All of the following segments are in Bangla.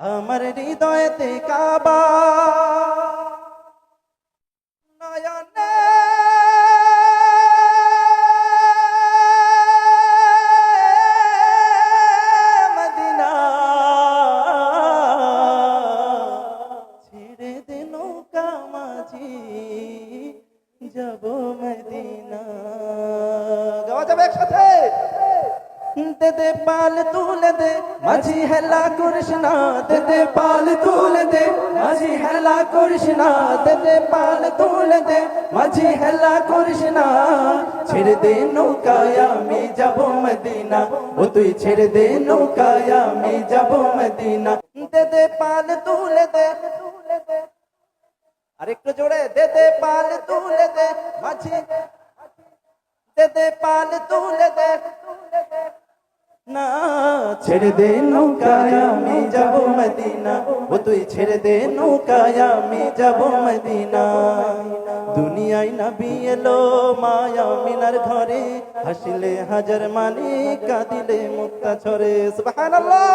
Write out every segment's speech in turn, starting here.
আমার হৃদয়েতে কাবা নয়নে মদিনা ছেড়ে দে নৌকা মাঝি যাব মদিনা। গাওয়া যাবে একসাথে। দে দে পাল তুলে দে মাঝি হেলা করিস না, দে দে পাল তুলে দে মাঝি হেলা করিস না, দে দে পাল তুলে দে মাঝি হেলা করিস না। ছেড়ে দে নৌকায় আমি যাব মদিনা, ও তুই ছেড়ে দে নৌকায় আমি যাব মদিনা। দে দে পাল তুলে দে, আরেকটু জোরে, দে দে পাল তুলে দে মাঝি, দে দে পাল তুলে দে না। ছেড়ে দে নৌকায় আমি যাব মদিনা, ও তুই ছেড়ে দে নৌকায় আমি যাব মদিনা। দুনিয়ায় নবী এলো মায়া মিনার ঘরে, হাসিলে হাজার মানি কাঁদিলে মুক্তা ছড়ে। সুবহানাল্লাহ।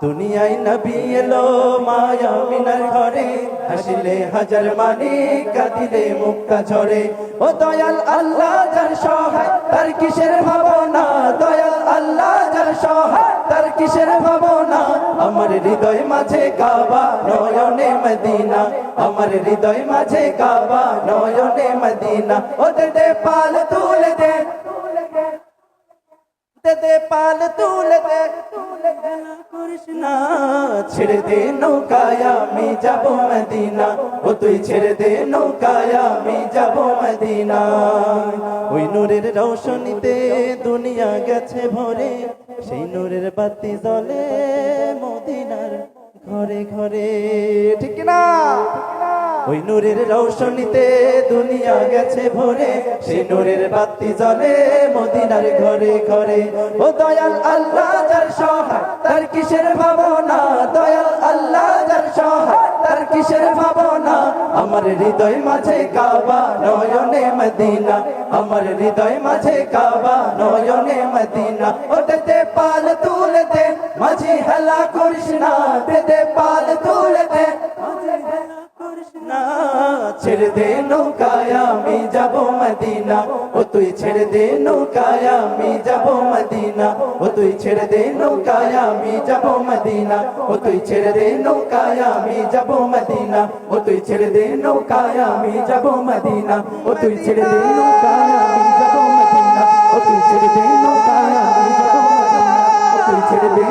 দুনিয়ায় নবী এলো মায়া মিনার ঘরে, হাসিলে হাজার মানি কাঁদিলে মুক্তা ঝরে। ও দয়াল আল্লাহ যার সহায় তার কিসের ভাবনা, দয়াল আল্লাহ যার সহায় তার কিসের ভাবনা। আমার হৃদয় মাঝে কাবা নয়নে মদিনা, আমার হৃদয় মাঝে কাবা নয়নে মদিনা। ও দে দে পাল তুলে দে, দে দে পাল তুলে দে, করিস না। ছেড়ে দে নৌকায় আমি যাব মদিনা, ও তুই ছেড়ে দে নৌকায় আমি যাব মদিনা। ওই নূরের রৌশনীতে দুনিয়া গেছে ভরে, সেই নূরের বাতি জ্বলে মদিনার ঘরে ঘরে। ঠিক না? ওই নূরের রৌশনীতে দুনিয়া গেছে ভরে, সেই নূরের বাতি জ্বলে মদিনার ঘরে ঘরে। ও দয়াল আল্লাহ যার সহায় তার কিসের ভাবনা, দয়াল আল্লাহ যার সহায় তার কিসের ভাবনা। আমার হৃদয় মাঝে কাবা নয়নে মদিনা, আমার হৃদয় মাঝে কাবা নয়নে মদিনা। ও দে দে পাল তুলে দে মাঝি হেলা করিস না, দে দে পাল তুলে দে মাঝি হেলা করিস না। ছেড়ে দে নৌকায় আমি যাব মদিনা, ও তুই ছেড়ে দে নৌকায় আমি যাব মদিনা, ও তুই ছেড়ে দে নৌকায় আমি যাব মদিনা, ও তুই ছেড়ে দে নৌকায় আমি যাব মদিনা, ও তুই ছেড়ে দে নৌকায় আমি যাব মদিনা, ও তুই ছেড়ে দে নৌকায় আমি যাব মদিনা, ও তুই ছেড়ে দে নৌকায় আমি যাব মদিনা, ও তুই ছেড়ে দে